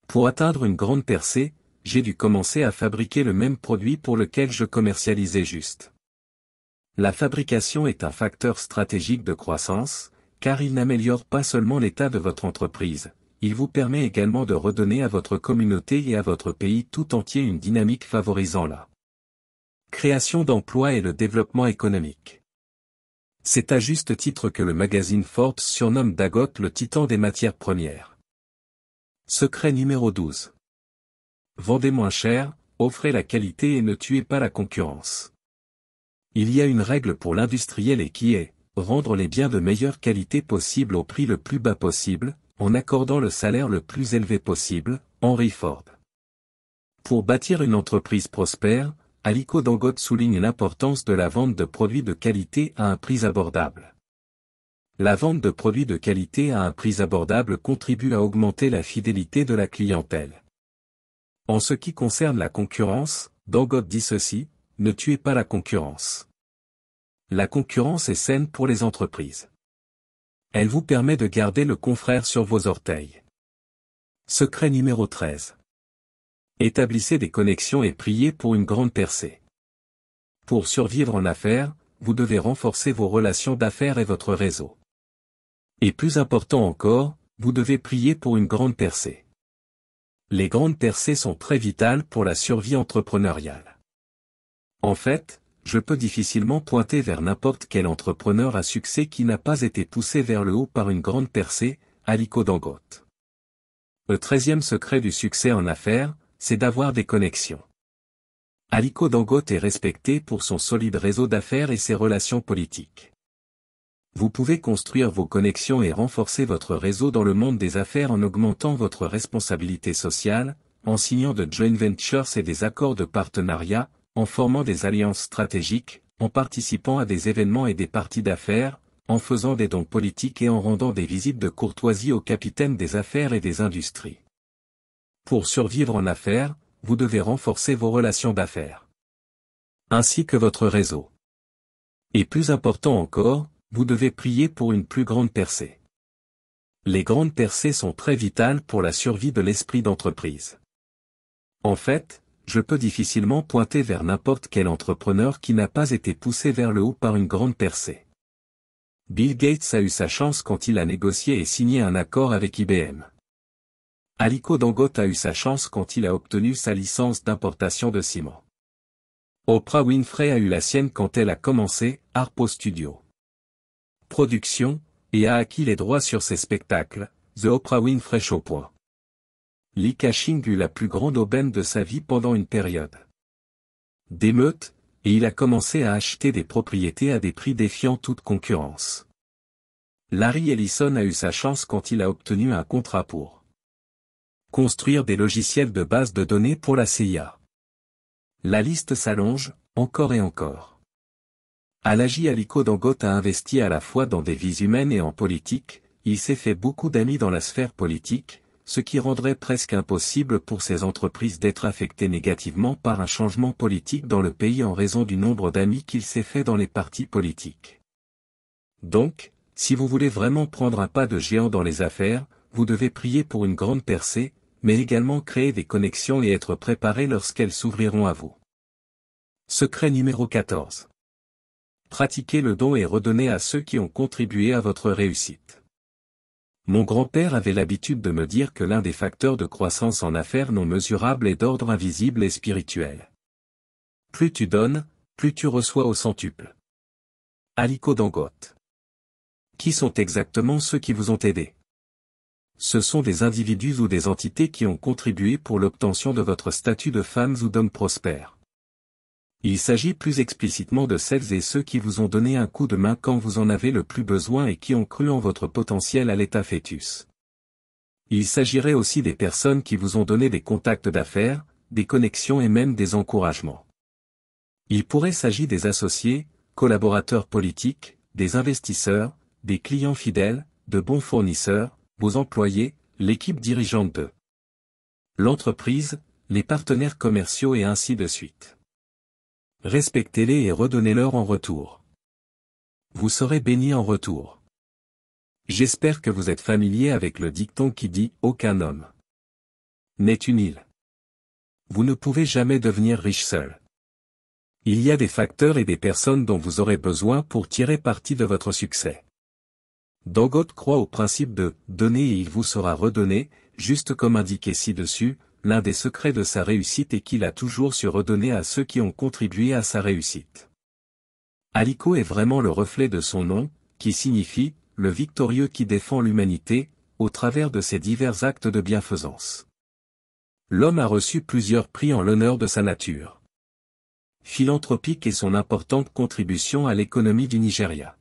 Pour atteindre une grande percée, j'ai dû commencer à fabriquer le même produit pour lequel je commercialisais juste. La fabrication est un facteur stratégique de croissance, car il n'améliore pas seulement l'état de votre entreprise, il vous permet également de redonner à votre communauté et à votre pays tout entier une dynamique favorisant la création d'emplois et le développement économique. C'est à juste titre que le magazine Forbes surnomme Dangote le titan des matières premières. Secret numéro 12. Vendez moins cher, offrez la qualité et ne tuez pas la concurrence. Il y a une règle pour l'industriel et qui est, rendre les biens de meilleure qualité possible au prix le plus bas possible, en accordant le salaire le plus élevé possible, Henry Ford. Pour bâtir une entreprise prospère, Aliko Dangote souligne l'importance de la vente de produits de qualité à un prix abordable. La vente de produits de qualité à un prix abordable contribue à augmenter la fidélité de la clientèle. En ce qui concerne la concurrence, Dangote dit ceci: ne tuez pas la concurrence. La concurrence est saine pour les entreprises. Elle vous permet de garder le confrère sur vos orteils. Secret numéro 13. Établissez des connexions et priez pour une grande percée. Pour survivre en affaires, vous devez renforcer vos relations d'affaires et votre réseau. Et plus important encore, vous devez prier pour une grande percée. Les grandes percées sont très vitales pour la survie entrepreneuriale. En fait, je peux difficilement pointer vers n'importe quel entrepreneur à succès qui n'a pas été poussé vers le haut par une grande percée, Aliko Dangote. Le 13e secret du succès en affaires, c'est d'avoir des connexions. Aliko Dangote est respecté pour son solide réseau d'affaires et ses relations politiques. Vous pouvez construire vos connexions et renforcer votre réseau dans le monde des affaires en augmentant votre responsabilité sociale, en signant de joint ventures et des accords de partenariat, en formant des alliances stratégiques, en participant à des événements et des parties d'affaires, en faisant des dons politiques et en rendant des visites de courtoisie aux capitaines des affaires et des industries. Pour survivre en affaires, vous devez renforcer vos relations d'affaires, ainsi que votre réseau. Et plus important encore, vous devez prier pour une plus grande percée. Les grandes percées sont très vitales pour la survie de l'esprit d'entreprise. En fait, je peux difficilement pointer vers n'importe quel entrepreneur qui n'a pas été poussé vers le haut par une grande percée. Bill Gates a eu sa chance quand il a négocié et signé un accord avec IBM. Aliko Dangote a eu sa chance quand il a obtenu sa licence d'importation de ciment. Oprah Winfrey a eu la sienne quand elle a commencé Harpo Studio Production, et a acquis les droits sur ses spectacles, The Oprah Winfrey Show. Li Ka-shing eut la plus grande aubaine de sa vie pendant une période d'émeute, et il a commencé à acheter des propriétés à des prix défiant toute concurrence. Larry Ellison a eu sa chance quand il a obtenu un contrat pour construire des logiciels de base de données pour la CIA. La liste s'allonge, encore et encore. Alhaji Aliko Dangote a investi à la fois dans des vies humaines et en politique, il s'est fait beaucoup d'amis dans la sphère politique, ce qui rendrait presque impossible pour ces entreprises d'être affectées négativement par un changement politique dans le pays en raison du nombre d'amis qu'il s'est fait dans les partis politiques. Donc, si vous voulez vraiment prendre un pas de géant dans les affaires, vous devez prier pour une grande percée, mais également créer des connexions et être préparé lorsqu'elles s'ouvriront à vous. Secret numéro 14. Pratiquez le don et redonnez à ceux qui ont contribué à votre réussite. Mon grand-père avait l'habitude de me dire que l'un des facteurs de croissance en affaires non mesurables est d'ordre invisible et spirituel. Plus tu donnes, plus tu reçois au centuple. Aliko Dangote. Qui sont exactement ceux qui vous ont aidé? Ce sont des individus ou des entités qui ont contribué pour l'obtention de votre statut de femmes ou d'hommes prospères. Il s'agit plus explicitement de celles et ceux qui vous ont donné un coup de main quand vous en avez le plus besoin et qui ont cru en votre potentiel à l'état fœtus. Il s'agirait aussi des personnes qui vous ont donné des contacts d'affaires, des connexions et même des encouragements. Il pourrait s'agir des associés, collaborateurs politiques, des investisseurs, des clients fidèles, de bons fournisseurs, vos employés, l'équipe dirigeante de l'entreprise, les partenaires commerciaux et ainsi de suite. Respectez-les et redonnez-leur en retour. Vous serez bénis en retour. J'espère que vous êtes familier avec le dicton qui dit « Aucun homme n'est une île ». Vous ne pouvez jamais devenir riche seul. Il y a des facteurs et des personnes dont vous aurez besoin pour tirer parti de votre succès. Dangote croit au principe de « donner et il vous sera redonné », juste comme indiqué ci-dessus. L'un des secrets de sa réussite est qu'il a toujours su redonner à ceux qui ont contribué à sa réussite. Aliko est vraiment le reflet de son nom, qui signifie « le victorieux qui défend l'humanité », au travers de ses divers actes de bienfaisance. L'homme a reçu plusieurs prix en l'honneur de sa nature philanthropique et son importante contribution à l'économie du Nigeria.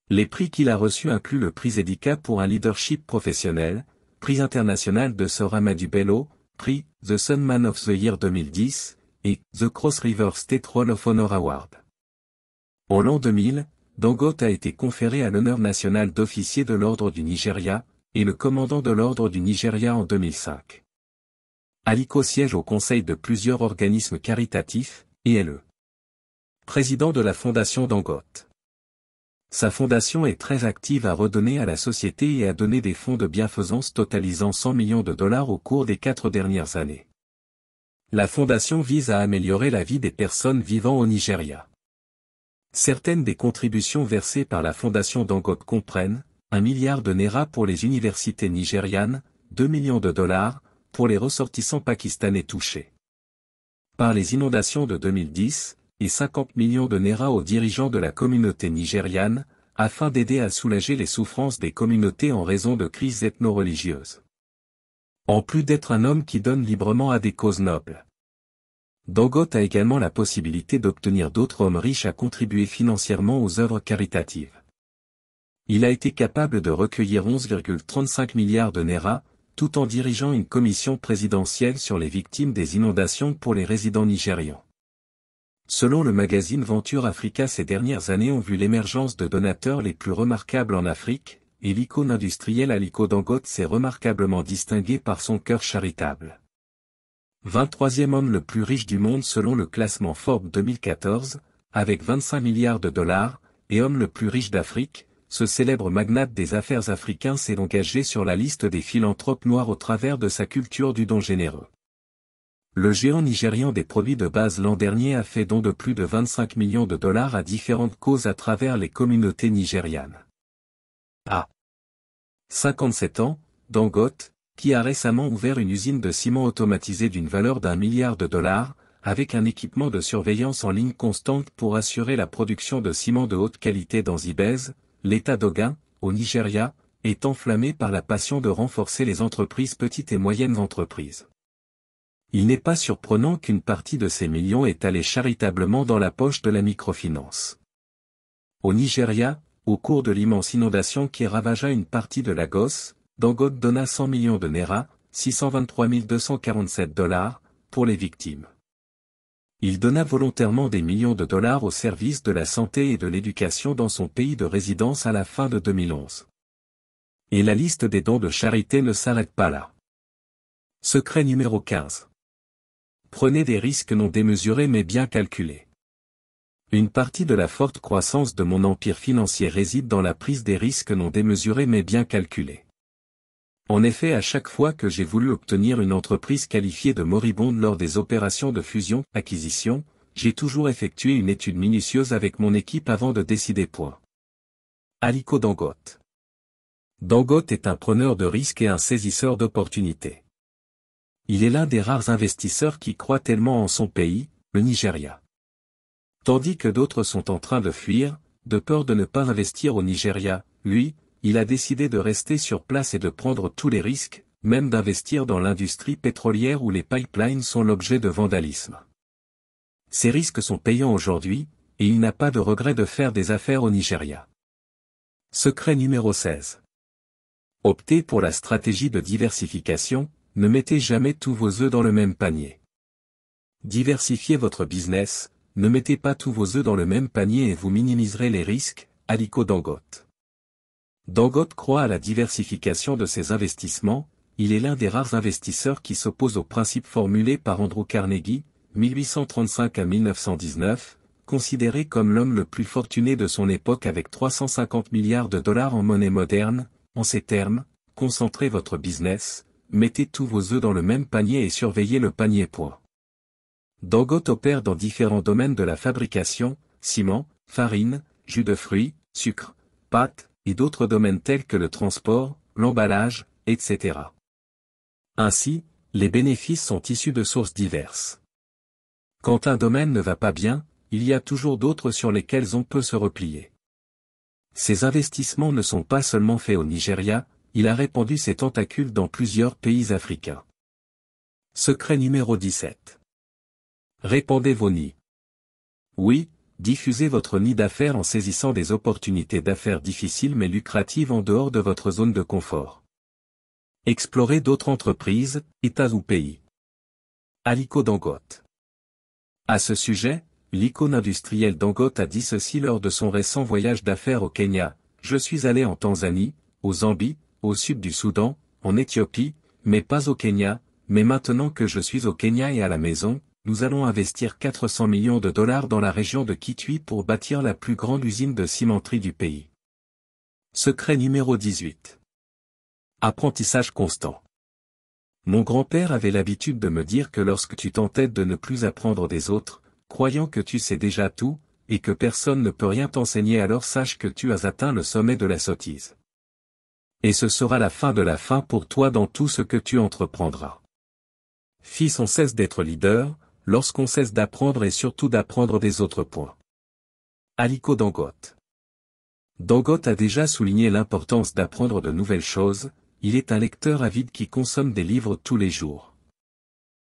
Les prix qu'il a reçus incluent le prix Zedika pour un leadership professionnel, prix international de Sir Amadou Bello, prix The Sun Man of the Year 2010, et The Cross River State Roll of Honor Award. En l'an 2000, Dangote a été conféré à l'honneur national d'officier de l'Ordre du Nigeria, et le commandant de l'Ordre du Nigeria en 2005. Aliko siège au conseil de plusieurs organismes caritatifs, et est le président de la Fondation Dangote. Sa fondation est très active à redonner à la société et à donner des fonds de bienfaisance totalisant 100 millions de dollars au cours des 4 dernières années. La fondation vise à améliorer la vie des personnes vivant au Nigeria. Certaines des contributions versées par la fondation Dangote comprennent 1 milliard de naira pour les universités nigérianes, 2 millions de dollars pour les ressortissants pakistanais touchés par les inondations de 2010, et 50 millions de naira aux dirigeants de la communauté nigériane, afin d'aider à soulager les souffrances des communautés en raison de crises ethno-religieuses. En plus d'être un homme qui donne librement à des causes nobles, Dangote a également la possibilité d'obtenir d'autres hommes riches à contribuer financièrement aux œuvres caritatives. Il a été capable de recueillir 11,35 milliards de naira, tout en dirigeant une commission présidentielle sur les victimes des inondations pour les résidents nigérians. Selon le magazine Venture Africa, ces dernières années ont vu l'émergence de donateurs les plus remarquables en Afrique, et l'icône industrielle Aliko Dangote s'est remarquablement distingué par son cœur charitable. 23e homme le plus riche du monde selon le classement Forbes 2014, avec 25 milliards de dollars, et homme le plus riche d'Afrique, ce célèbre magnate des affaires africain s'est engagé sur la liste des philanthropes noirs au travers de sa culture du don généreux. Le géant nigérian des produits de base l'an dernier a fait don de plus de 25 millions de dollars à différentes causes à travers les communautés nigérianes. À 57 ans, Dangote, qui a récemment ouvert une usine de ciment automatisée d'une valeur d'1 milliard de dollars, avec un équipement de surveillance en ligne constante pour assurer la production de ciment de haute qualité dans Ibez, l'État d'Ogun, au Nigeria, est enflammé par la passion de renforcer les entreprises petites et moyennes entreprises. Il n'est pas surprenant qu'une partie de ces millions est allée charitablement dans la poche de la microfinance. Au Nigeria, au cours de l'immense inondation qui ravagea une partie de Lagos, Dangote donna 100 millions de naira, 623 247 dollars, pour les victimes. Il donna volontairement des millions de dollars au service de la santé et de l'éducation dans son pays de résidence à la fin de 2011. Et la liste des dons de charité ne s'arrête pas là. Secret numéro 15. Prenez des risques non démesurés mais bien calculés. Une partie de la forte croissance de mon empire financier réside dans la prise des risques non démesurés mais bien calculés. En effet, à chaque fois que j'ai voulu obtenir une entreprise qualifiée de moribonde lors des opérations de fusion-acquisition, j'ai toujours effectué une étude minutieuse avec mon équipe avant de décider. Aliko Dangote. Dangote est un preneur de risques et un saisisseur d'opportunités. Il est l'un des rares investisseurs qui croit tellement en son pays, le Nigeria. Tandis que d'autres sont en train de fuir, de peur de ne pas investir au Nigeria, lui, il a décidé de rester sur place et de prendre tous les risques, même d'investir dans l'industrie pétrolière où les pipelines sont l'objet de vandalisme. Ces risques sont payants aujourd'hui, et il n'a pas de regret de faire des affaires au Nigeria. Secret numéro 16. Optez pour la stratégie de diversification, ne mettez jamais tous vos œufs dans le même panier. Diversifiez votre business, ne mettez pas tous vos œufs dans le même panier et vous minimiserez les risques, Aliko Dangote. Dangote croit à la diversification de ses investissements, il est l'un des rares investisseurs qui s'oppose au principe formulé par Andrew Carnegie, 1835 à 1919, considéré comme l'homme le plus fortuné de son époque avec 350 milliards de dollars en monnaie moderne. En ces termes, concentrez votre business, mettez tous vos œufs dans le même panier et surveillez le panier. Dangote opère dans différents domaines de la fabrication, ciment, farine, jus de fruits, sucre, pâtes, et d'autres domaines tels que le transport, l'emballage, etc. Ainsi, les bénéfices sont issus de sources diverses. Quand un domaine ne va pas bien, il y a toujours d'autres sur lesquels on peut se replier. Ces investissements ne sont pas seulement faits au Nigeria, il a répandu ses tentacules dans plusieurs pays africains. Secret numéro 17. Répandez vos nids. Oui, diffusez votre nid d'affaires en saisissant des opportunités d'affaires difficiles mais lucratives en dehors de votre zone de confort. Explorez d'autres entreprises, États ou pays. Aliko Dangote. À ce sujet, l'icône industrielle Dangote a dit ceci lors de son récent voyage d'affaires au Kenya: je suis allé en Tanzanie, au Zambie, au sud du Soudan, en Éthiopie, mais pas au Kenya, mais maintenant que je suis au Kenya et à la maison, nous allons investir 400 millions de dollars dans la région de Kitui pour bâtir la plus grande usine de cimenterie du pays. Secret numéro 18. Apprentissage constant. Mon grand-père avait l'habitude de me dire que lorsque tu t'entêtes de ne plus apprendre des autres, croyant que tu sais déjà tout, et que personne ne peut rien t'enseigner, alors sache que tu as atteint le sommet de la sottise. Et ce sera la fin de la fin pour toi dans tout ce que tu entreprendras. Fils, on cesse d'être leader, lorsqu'on cesse d'apprendre et surtout d'apprendre des autres. Aliko Dangote. Dangote a déjà souligné l'importance d'apprendre de nouvelles choses, il est un lecteur avide qui consomme des livres tous les jours.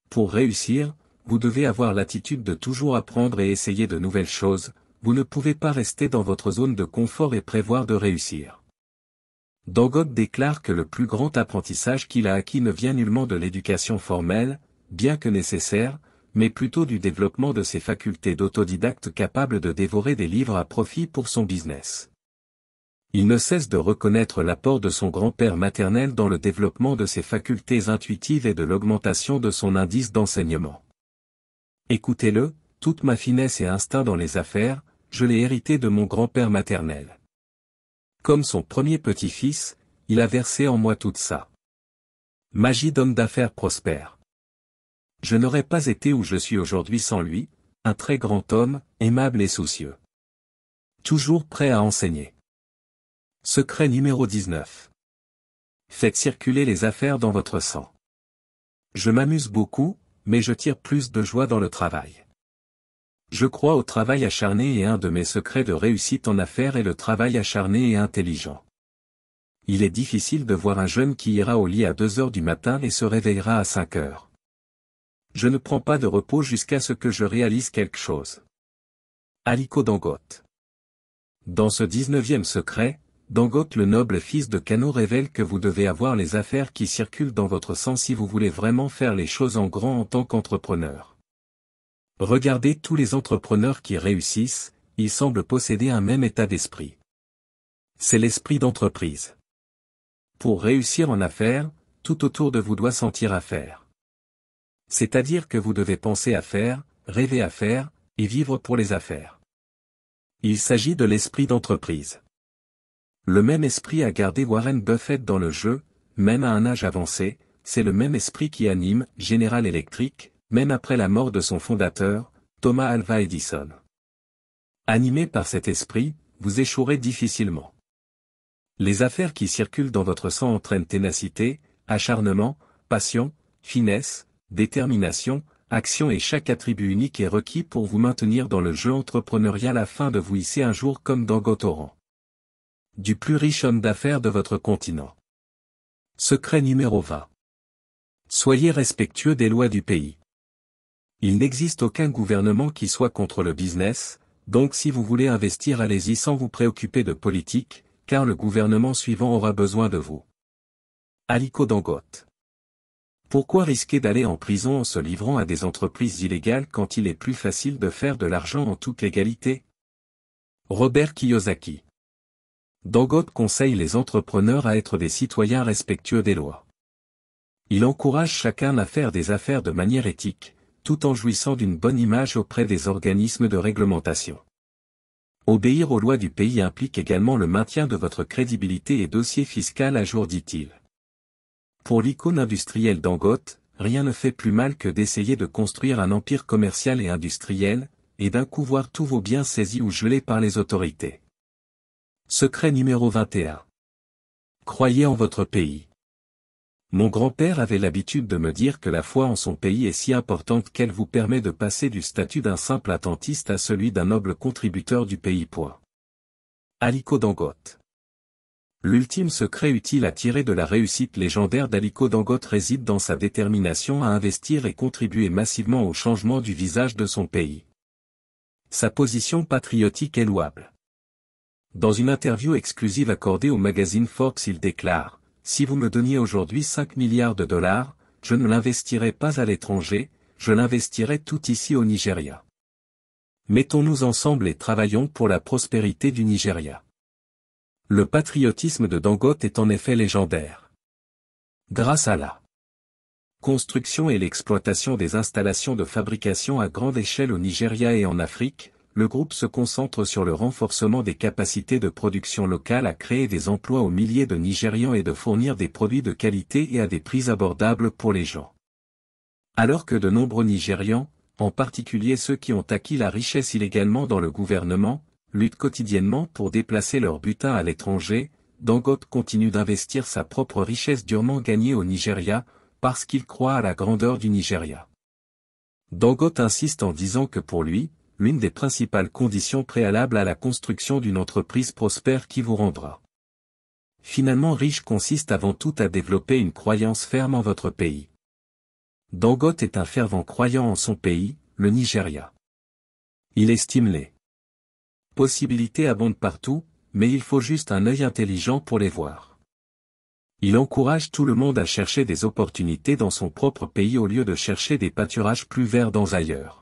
Pour réussir, vous devez avoir l'attitude de toujours apprendre et essayer de nouvelles choses, vous ne pouvez pas rester dans votre zone de confort et prévoir de réussir. Dangote déclare que le plus grand apprentissage qu'il a acquis ne vient nullement de l'éducation formelle, bien que nécessaire, mais plutôt du développement de ses facultés d'autodidacte capable de dévorer des livres à profit pour son business. Il ne cesse de reconnaître l'apport de son grand-père maternel dans le développement de ses facultés intuitives et de l'augmentation de son indice d'enseignement. Écoutez-le, toute ma finesse et instinct dans les affaires, je l'ai hérité de mon grand-père maternel. Comme son premier petit-fils, il a versé en moi toute ça. Magie d'homme d'affaires prospère. Je n'aurais pas été où je suis aujourd'hui sans lui, un très grand homme, aimable et soucieux. Toujours prêt à enseigner. Secret numéro 19. Faites circuler les affaires dans votre sang. Je m'amuse beaucoup, mais je tire plus de joie dans le travail. Je crois au travail acharné et un de mes secrets de réussite en affaires est le travail acharné et intelligent. Il est difficile de voir un jeune qui ira au lit à 2 heures du matin et se réveillera à 5 heures. Je ne prends pas de repos jusqu'à ce que je réalise quelque chose. Aliko Dangote. Dans ce 19e secret, Dangote le noble fils de Kano révèle que vous devez avoir les affaires qui circulent dans votre sang si vous voulez vraiment faire les choses en grand en tant qu'entrepreneur. Regardez tous les entrepreneurs qui réussissent, ils semblent posséder un même état d'esprit. C'est l'esprit d'entreprise. Pour réussir en affaires, tout autour de vous doit sentir à faire. C'est-à-dire que vous devez penser à faire, rêver à faire, et vivre pour les affaires. Il s'agit de l'esprit d'entreprise. Le même esprit a gardé Warren Buffett dans le jeu, même à un âge avancé, c'est le même esprit qui anime General Electric, même après la mort de son fondateur, Thomas Alva Edison. Animé par cet esprit, vous échouerez difficilement. Les affaires qui circulent dans votre sang entraînent ténacité, acharnement, passion, finesse, détermination, action et chaque attribut unique est requis pour vous maintenir dans le jeu entrepreneurial afin de vous hisser un jour comme Dangote au rang du plus riche homme d'affaires de votre continent. Secret numéro 20. Soyez respectueux des lois du pays. Il n'existe aucun gouvernement qui soit contre le business, donc si vous voulez investir allez-y sans vous préoccuper de politique, car le gouvernement suivant aura besoin de vous. Aliko Dangote. Pourquoi risquer d'aller en prison en se livrant à des entreprises illégales quand il est plus facile de faire de l'argent en toute légalité? Robert Kiyosaki. Dangote conseille les entrepreneurs à être des citoyens respectueux des lois. Il encourage chacun à faire des affaires de manière éthique, tout en jouissant d'une bonne image auprès des organismes de réglementation. Obéir aux lois du pays implique également le maintien de votre crédibilité et dossier fiscal à jour, dit-il. Pour l'icône industrielle Dangote, rien ne fait plus mal que d'essayer de construire un empire commercial et industriel, et d'un coup voir tous vos biens saisis ou gelés par les autorités. Secret numéro 21. Croyez en votre pays. Mon grand-père avait l'habitude de me dire que la foi en son pays est si importante qu'elle vous permet de passer du statut d'un simple attentiste à celui d'un noble contributeur du pays. Aliko Dangote. L'ultime secret utile à tirer de la réussite légendaire d'Aliko Dangote réside dans sa détermination à investir et contribuer massivement au changement du visage de son pays. Sa position patriotique est louable. Dans une interview exclusive accordée au magazine Forbes, il déclare: « Si vous me donniez aujourd'hui 5 milliards de dollars, je ne l'investirais pas à l'étranger, je l'investirais tout ici au Nigeria. Mettons-nous ensemble et travaillons pour la prospérité du Nigeria. » Le patriotisme de Dangote est en effet légendaire. Grâce à la construction et l'exploitation des installations de fabrication à grande échelle au Nigeria et en Afrique, le groupe se concentre sur le renforcement des capacités de production locale à créer des emplois aux milliers de Nigérians et de fournir des produits de qualité et à des prix abordables pour les gens. Alors que de nombreux Nigérians, en particulier ceux qui ont acquis la richesse illégalement dans le gouvernement, luttent quotidiennement pour déplacer leur butin à l'étranger, Dangote continue d'investir sa propre richesse durement gagnée au Nigeria, parce qu'il croit à la grandeur du Nigeria. Dangote insiste en disant que pour lui, l'une des principales conditions préalables à la construction d'une entreprise prospère qui vous rendra finalement riche consiste avant tout à développer une croyance ferme en votre pays. Dangote est un fervent croyant en son pays, le Nigeria. Il estime les possibilités abondent partout, mais il faut juste un œil intelligent pour les voir. Il encourage tout le monde à chercher des opportunités dans son propre pays au lieu de chercher des pâturages plus verdants ailleurs.